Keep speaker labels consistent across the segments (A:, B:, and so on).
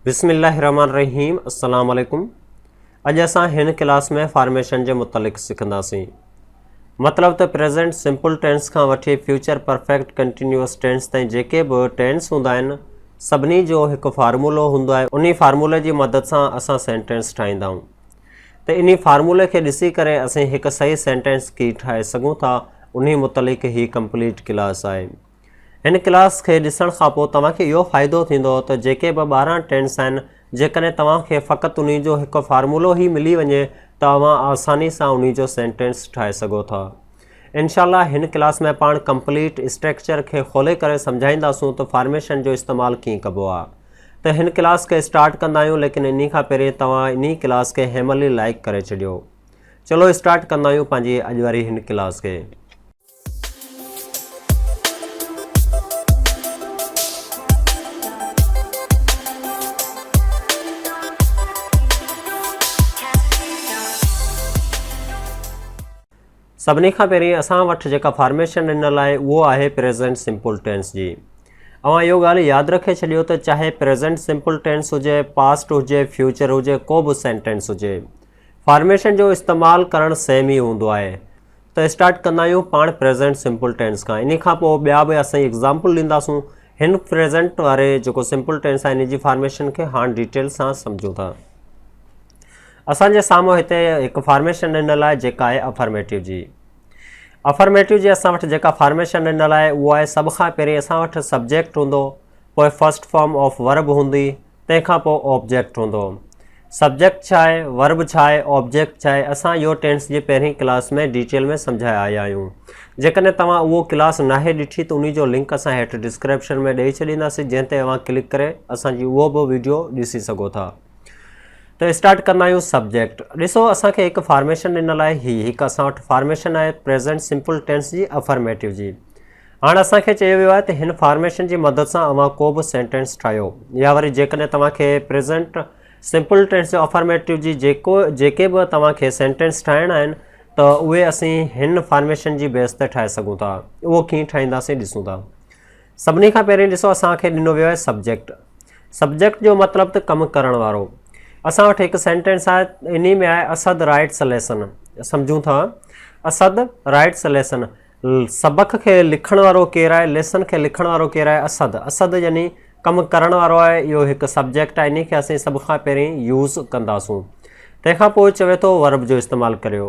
A: बिस्मिल्लाहिर्रहमानिर्रहीम अस्सलाम वालेकुम। अॼु असां हिन क्लास में फॉर्मेशन जे मुतलिक़ सिखंदासीं। मतलब त प्रेजेंट सिंपल टेंस खां वठी फ्यूचर परफेक्ट कंटिन्यूअस टेंस ताईं जेके बि टेंस हूंदा आहिनि सभिनी जो हिकु फार्मूलो हूंदो आहे। उन फार्मूले जी मदद सां असां सेंटेंस ठाहींदा आहियूं। त इन फार्मूले खे ॾिसी करे असीं हिकु सही सेंटेंस कीअं ठाहे सघूं था, उन मुतलिक़ ही कंप्लीट क्लास आहे। हिन क्लास खे ॾिसण खां पोइ तव्हांखे इहो फ़ाइदो थींदो त जेके बि 12 टेंस आहिनि, जेकॾहिं तव्हांखे फ़क़ति उन जो हिकु फार्मूलो ई मिली वञे त तव्हां आसानी सां उन जो सेंटेंस ठाहे सघो था। इंशाअल्लाह हिन क्लास में पाण कंप्लीट स्ट्रक्चर खे खोले करे सम्झाईंदासूं त फॉर्मेशन जो इस्तेमालु कीअं कबो आहे। त हिन क्लास खे स्टार्ट कंदा आहियूं, लेकिन इन खां पहिरीं तव्हां इन क्लास खे हेमली लाइक करे छॾियो। चलो स्टार्ट कंदा आहियूं पंहिंजी अॼु वारी हिन क्लास खे। सभिनी खां पहिरीं असां वटि जेका फॉर्मेशन ॾिनल आहे उहो आहे प्रेज़ेंट सिंपल टेंस जी। ऐं इहो ॻाल्हि यादि रखे छॾियो त चाहे प्रेज़ेंट सिंपल टेंस हुजे, पास्ट हुजे, फ्यूचर हुजे, को बि सेंटेंस हुजे, फॉर्मेशन जो इस्तेमालु करणु सेम ई हूंदो आहे। त स्टार्ट कंदा आहियूं पाण प्रेज़ेंट सिंपल टेंस खां। इन खां पोइ ॿिया बि असां एग्ज़ाम्पल ॾींदासूं। हिन प्रेज़ेंट वारे जेको सिंपल टेंस आहे इन जी फॉर्मेशन खे हाणे डिटेल सां सम्झूं था। असांजे साम्हूं हिते हिकु फॉर्मेशन ॾिनल आहे जेका आहे अफर्मेटिव जी। अफर्मेटिव जी असां वटि जेका फॉर्मेशन ॾिनल आहे उहा आहे, सभ खां पहिरीं असां वटि सब्जेक्ट हूंदो, पोइ फर्स्ट फॉर्म ऑफ वर्ब हूंदी, तंहिंखां पोइ ऑब्जेक्ट हूंदो। सब्जेक्ट छा आहे, वर्ब छा आहे, ऑब्जेक्ट छा आहे, असां इहो टेंस जी पहिरीं क्लास में डिटेल में सम्झाए आया आहियूं। जेकॾहिं तव्हां उहो क्लास नाहे ॾिठी त उन जो लिंक असां हेठि डिस्क्रिप्शन में ॾेई छॾींदासीं, जंहिं ते तव्हां क्लिक करे असांजी उहो बि वीडियो ॾिसी सघो था। त स्टार्ट कंदा आहियूं सब्जेक्ट। ॾिसो असांखे हिकु फॉर्मेशन ॾिनल आहे, हिकु असां वटि फॉर्मेशन आहे प्रेज़ेंट सिंपल टेंस जी अफर्मेटिव जी। हाणे असांखे चयो वियो आहे त हिन फॉर्मेशन जी मदद सां अव्हां को बि सेंटेंस ठाहियो, या वरी जेकॾहिं तव्हांखे प्रेज़ेंट सिंपल टेंस जो अफर्मेटिव जी जेके बि तव्हांखे सेंटेंस ठाहिणा आहिनि त उहे असीं हिन फॉर्मेशन जी बेस ते ठाहे सघूं था। उहो कीअं ठाहींदासीं ॾिसूं था। सभिनी खां पहिरीं ॾिसो असांखे ॾिनो वियो आहे सब्जेक्ट। सब्जेक्ट जो मतिलबु त कमु करण वारो। असां वटि हिकु सेंटेंस आहे, इन में आहे असद राइट्स लेसन। सम्झूं था, असद राइट्स लेसन। सबक़ खे लिखण वारो केरु आहे, लेसन खे लिखण वारो केरु आहे, असद। असद यानी कमु करण वारो आहे। इहो हिकु सब्जेक्ट आहे, इन खे असीं सभ खां पहिरीं यूज़ कंदासूं। तंहिंखां पोइ चवे थो वर्ब जो इस्तेमालु करियो।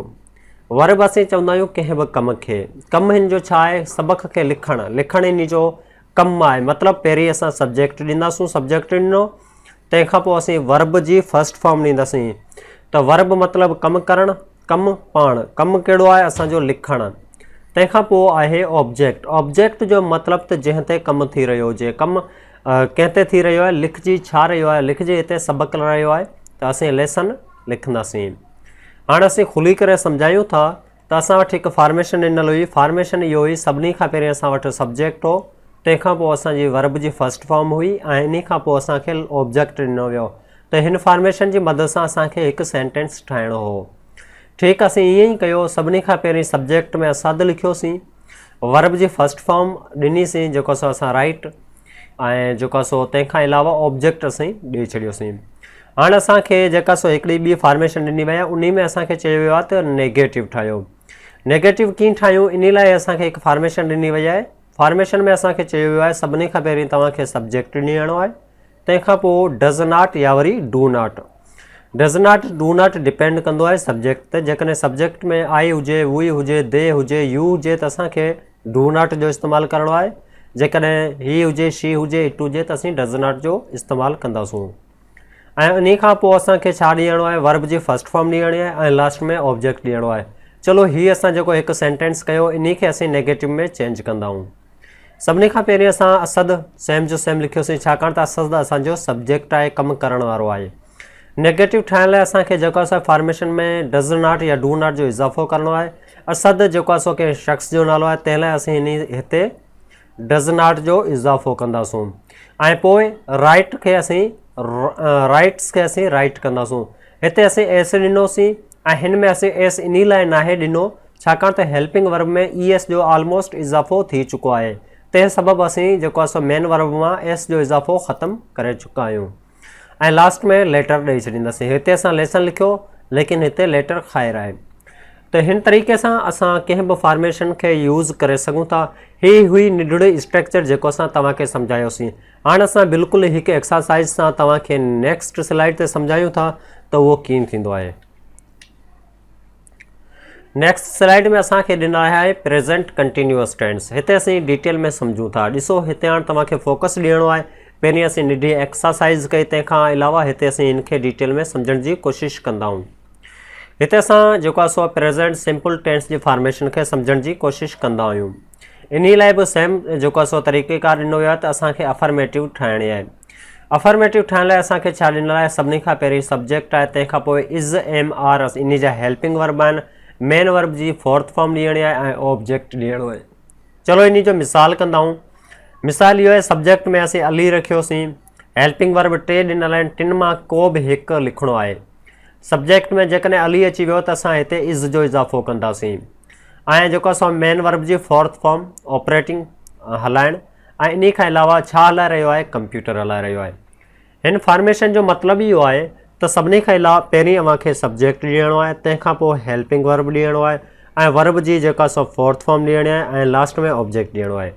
A: वर्ब असीं चवंदा आहियूं कंहिं बि कम खे। कमु हिन जो छा आहे, सबक़ खे लिखणु इन जो कमु आहे। मतिलबु पहिरीं असां सब्जेक्ट ॾींदासूं, सब्जेक्ट ॾिनो, तंहिंखां पोइ असीं वर्ब जी फर्स्ट फॉर्म ॾींदासीं। त वर्ब मतिलबु कमु करणु, कमु पाण। कमु कहिड़ो आहे, असांजो लिखणु। तंहिंखां पोइ आहे ऑब्जेक्ट। ऑब्जेक्ट जो मतिलबु त जंहिं ते कमु थी रहियो हुजे, कमु कंहिं ते थी रहियो आहे, लिखिजी छा रहियो आहे, लिखिजी हिते सबक़ रहियो आहे, त असीं लेसन लिखंदासीं। हाणे असीं खुली करे सम्झायूं था त असां वटि हिकु फॉर्मेशन ॾिनल हुई। फॉर्मेशन इहो हुई, सभिनी खां पहिरीं असां वटि सब्जेक्ट हो, तंहिंखां पोइ असांजी वर्ब जी फर्स्ट फॉर्म हुई, ऐं इन खां पोइ असांखे ऑब्जेक्ट ॾिनो वियो। त हिन फॉर्मेशन जी मदद सां असांखे हिकु सेंटेंस ठाहिणो हो। ठीकु, असीं ईअं ई कयो। सभिनी खां पहिरीं सब्जेक्ट में असद लिखियोसीं, वर्ब जी फर्स्ट फॉर्म ॾिनीसीं जेको असां राइट, ऐं जेको तंहिंखां अलावा ऑब्जेक्ट असीं ॾेई छॾियोसीं। हाणे असांखे जेका हिकिड़ी ॿी फॉर्मेशन ॾिनी वई आहे, उन में असांखे चयो वियो आहे त नेगेटिव ठाहियो। नेगेटिव कीअं ठाहियूं, इन लाइ असांखे हिकु फॉर्मेशन ॾिनी वई आहे। फॉर्मेशन में असांखे चयो वियो आहे सभिनी खां पहिरीं तव्हांखे सब्जेक्ट ॾियणो आहे, तंहिंखां पोइ डज़ नॉट या वरी do not. Does not, do not depend कंदो आहे सब्जेक्ट ते। जेकॾहिं सब्जेक्ट में आई हुजे, वी हुजे, दे हुजे, यू हुजे, त असांखे डू नॉट जो इस्तेमालु करिणो आहे। जेकॾहिं ही हुजे, शी हुजे, इट हुजे, त असीं डज़ नॉट जो इस्तेमालु कंदासूं। ऐं इन खां पोइ असांखे छा ॾियणो आहे, वर्ब जी फर्स्ट फॉर्म ॾियणी आहे, ऐं लास्ट में ऑब्जेक्ट ॾियणो आहे। चलो हीअ असां जेको हिकु सेंटेंस कयो, इन खे असीं नेगेटिव में चेंज कंदा आहियूं। सभिनी खां पहिरीं असां असद सेम जो सेम लिखियोसीं, छाकाणि त असद असांजो सब्जेक्ट आहे, कमु करण वारो आहे। नेगेटिव ठाहिण लाइ असांखे जेको असां फॉर्मेशन में डज़ नॉट या डू नॉट जो इज़ाफ़ो करिणो आहे। असद जेको असांखे शख़्स जो नालो आहे, तंहिं लाइ असीं हिते डज़ नॉट जो इज़ाफ़ो कंदासूं। ऐं पोइ राइट खे असीं राइट्स खे असीं राइट कंदासूं। हिते असीं एस ॾिनोसीं, ऐं हिन में असीं एस इन लाइ नाहे ॾिनो छाकाणि त हेल्पिंग वर्ब में ई एस जो ऑलमोस्ट इज़ाफ़ो थी चुको आहे। तंहिं सबबु असीं जेको आहे मेन वर्ब मां एस जो इज़ाफ़ो ख़तमु करे चुका आहियूं। ऐं लास्ट में लेटर ॾेई छॾींदासीं। हिते असां लेसन लिखियो लेकिन हिते लेटर ख़ैर आहे। तो हिन तरीक़े सां असां कंहिं बि फॉर्मेशन खे यूज़ करे सघूं था। ही हुई निडुड़ी स्ट्रक्चर जेको असां तव्हांखे सम्झायोसीं। हाणे असां बिल्कुलु हिकु एक्सरसाइज सां तव्हांखे नेक्स्ट स्लाइड ते सम्झायूं था त उहो कीअं थींदो आहे। नेक्स्ट स्लाइड में असांखे ॾिना आहे प्रेज़ेंट कंटिन्यूअस टेंस। हिते असीं डिटेल में सम्झूं था। ॾिसो हिते हाणे तव्हांखे फोकस ॾियणो आहे। पहिरीं असीं निढी एक्सरसाइज़ कई, तंहिंखां अलावा हिते असीं इनखे डिटेल में सम्झण जी कोशिशि कंदा आहियूं। हिते असां जेको आहे सो प्रेज़ेंट सिंपल टेंस जी फॉर्मेशन खे सम्झण जी कोशिशि कंदा आहियूं। इन लाइ बि सेम जेको आहे सो तरीक़ेकार ॾिनो वियो आहे त असांखे अफर्मेटिव ठाहिणी आहे। अफर्मेटिव ठाहिण लाइ असांखे छा ॾिनल आहे, सभिनी खां पहिरीं सब्जेक्ट आहे, तंहिंखां पोइ इज़ एम आर इन जा हेल्पिंग वर्ब आहिनि, मेन वर्ब जी फोर्थ फॉर्म ॾियणी आहे ऐं ऑब्जेक्ट ॾियणो आहे। चलो इन जो मिसाल कंदा आहियूं। मिसाल इहो आहे, सब्जेक्ट में असीं अली रखियोसीं, हेल्पिंग वर्ब 3 ॾिनल आहिनि, 3 मां को बि हिकु लिखणो आहे। सब्जेक्ट में जेकॾहिं अली अची वियो त असां हिते इज़ जो इज़ाफ़ो कंदासीं ऐं जेको असां मेन वर्ब जी फोर्थ फॉर्म ऑपरेटिंग हलाइण ऐं इन खां अलावा छा हलाए रहियो आहे, कंप्यूटर हलाए रहियो आहे। हिन फॉर्मेशन जो मतिलबु इहो आहे त सभिनी खां अलावा पहिरीं अव्हांखे सब्जेक्ट ॾियणो आहे, तंहिंखां पोइ हेल्पिंग वर्ब ॾियणो आहे ऐं वर्ब जी जेका सो फोर्थ फॉर्म ॾियणी आहे ऐं लास्ट में ऑब्जेक्ट ॾियणो आहे।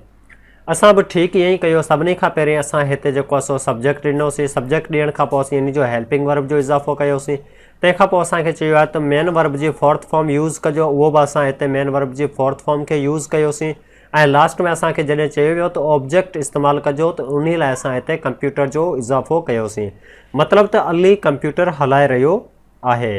A: असां बि ठीकु ईअं ई कयो। सभिनी खां पहिरीं असां हिते जेको आहे सो सब्जेक्ट ॾिनोसीं, सब्जेक्ट ॾियण खां पोइ असीं इन जो हेल्पिंग वर्ब जो इज़ाफ़ो कयोसीं, तंहिंखां पोइ असांखे चयो आहे त मेन वर्ब जी फोर्थ फॉर्म यूज़ कजो, उहो बि असां हिते मेन वर्ब जी फोर्थ फॉर्म खे यूज़ कयोसीं ऐं लास्ट में असांखे जॾहिं चयो वियो त ऑब्जेक्ट इस्तेमालु कजो त उन लाइ असां हिते कंप्यूटर जो इज़ाफ़ो कयोसीं। मतिलबु त अली कंप्यूटर हलाए रहियो आहे।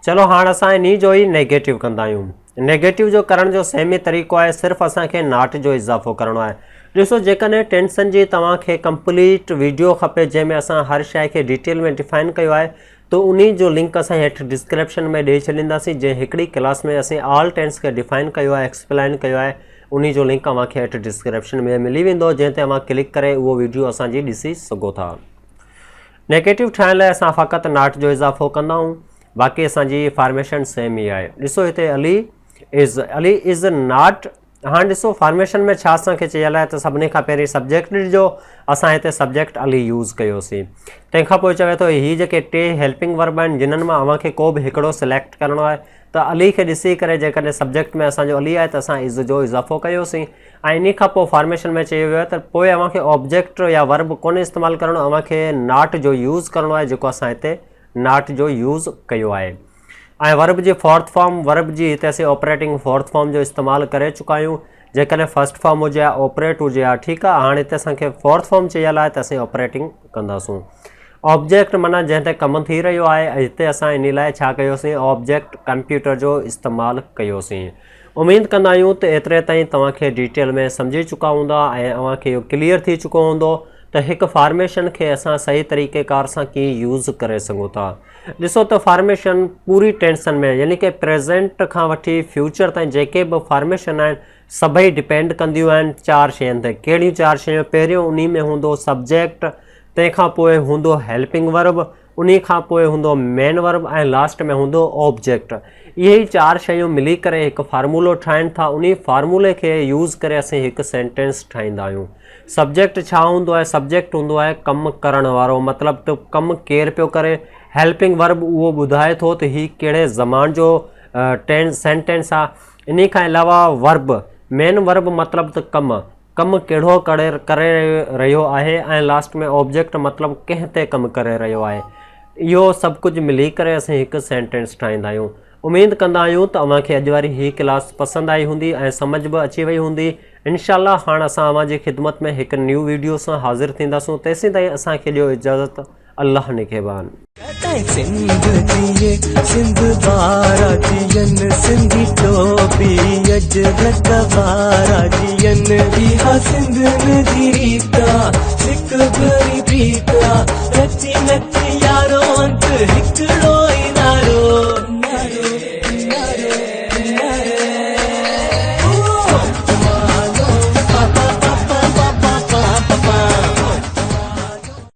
A: चलो हाणे असां इन जो ई नेगेटिव कंदा आहियूं। नेगेटिव जो करण जो सेम ई तरीक़ो आहे, सिर्फ़ु असांखे नॉट जो इज़ाफ़ो करणो आहे। ॾिसो जेकॾहिं टेंसन जी तव्हांखे कंप्लीट वीडियो खपे जंहिंमें असां हर शइ खे डिटेल में डिफाइन कयो आहे त उन जो लिंक असां हेठि डिस्क्रिप्शन में ॾेई छॾींदासीं। जंहिं हिकिड़ी क्लास में असीं ऑल टेंस खे डिफाइन कयो आहे, एक्सप्लेन कयो आहे, उन जो लिंक अव्हांखे हेठि डिस्क्रिप्शन में मिली वेंदो, जंहिं ते अव्हां क्लिक करे उहो वीडियो असांजी ॾिसी सघो था। नेगेटिव ठाहिण लाइ असां फ़क़ति नॉट जो इज़ाफ़ो कंदा आहियूं, बाक़ी असांजी फॉर्मेशन सेम ई आहे। ॾिसो हिते अली इज़ नॉट। हाणे ॾिसो फॉर्मेशन में छा असांखे चयल आहे त सभिनी खां पहिरीं सब्जेक्ट ॾिजो, असां हिते सब्जेक्ट अली यूज़ कयोसीं। तंहिंखां पोइ चवे थो हीअ जेके 3 हेल्पिंग वर्ब आहिनि जिन्हनि मां अव्हांखे को बि हिकिड़ो सिलेक्ट करणो आहे त अली खे ॾिसी करे जेकॾहिं सब्जेक्ट में असांजो अली आहे त असां इज़ जो इज़ाफ़ो कयोसीं ऐं इन खां पोइ फॉर्मेशन में चयो वियो आहे त पोइ अव्हांखे ऑब्जेक्ट या वर्ब कोन इस्तेमालु करणो, अव्हांखे नॉट जो यूज़ करणो आहे, जेको असां हिते नॉट जो यूज़ कयो आहे। ऐं वर्ब जी फोर्थ फॉर्म, वर्ब जी हिते असीं ऑपरेटिंग फोर्थ फॉर्म जो इस्तेमालु करे चुका आहियूं। जेकॾहिं फर्स्ट फॉर्म हुजे या ऑपरेट हुजे या ठीकु आहे। हाणे हिते असांखे फोर्थ फॉर्म चयल आहे त असीं ऑपरेटिंग कंदासूं। ऑब्जेक्ट माना जंहिं ते कमु थी रहियो आहे, हिते असां इन लाइ छा कयोसीं, ऑब्जेक्ट कंप्यूटर जो इस्तेमालु कयोसीं। उमेदु कंदा आहियूं त एतिरे ताईं तव्हांखे डिटेल में सम्झी चुका हूंदा ऐं अव्हांखे इहो क्लियर थी चुको हूंदो त हिकु फॉर्मेशन खे असां सही तरीक़ेकार सां कीअं यूज़ करे सघूं था। ॾिसो त फॉर्मेशन पूरी टेंसन में यानी कि प्रेज़ेंट खां वठी फ्यूचर ताईं जेके बि फॉर्मेशन आहिनि सभई डिपेंड कंदियूं आहिनि 4 शयुनि ते। कहिड़ियूं 4 शयूं? पहिरियों उन में हूंदो सब्जेक्ट, तंहिंखां पोइ हूंदो हेल्पिंग वर्ब, उन खां पोइ हूंदो मेन वर्ब ऐं लास्ट में हूंदो ऑब्जेक्ट। इहे ई 4 शयूं मिली करे हिकु फार्मूलो ठाहिनि था। उन फार्मूले खे यूज़ करे असीं हिकु सेंटेंस ठाहींदा आहियूं। सब्जेक्ट छा हूंदो आहे? सब्जेक्ट हूंदो आहे कमु करण वारो, मतिलबु त कमु केरु पियो करे। हेल्पिंग वर्ब उहो ॿुधाए थो त हीउ कहिड़े ज़मान जो सेंटेंस आहे। इन खां अलावा वर्ब, मेन वर्ब मतिलबु त कमु कहिड़ो करे रहियो आहे ऐं लास्ट में ऑब्जेक्ट मतिलबु कंहिं ते कमु करे रहियो आहे। इहो सभु कुझु मिली करे असीं हिकु सेंटेंस ठाहींदा आहियूं। उमेदु कंदा आहियूं त अव्हांखे अॼु वारी हीअ क्लास पसंदि आई हूंदी ऐं सम्झ बि अची वई हूंदी। इंशाअल्लाह हाणे असां अव्हांजी ख़िदमत में हिकु न्यू वीडियो सां हाज़िर थींदासूं। तेसीं ताईं असांखे ॾियो इजाज़त। अल्लाह निगहबान। सिंध बारा जियन सिंधी टोपी अज घटवारा जियन इहा सिंध नदी रीता सिक भरी प्रीता रची नची यारो अंत हिकड़ो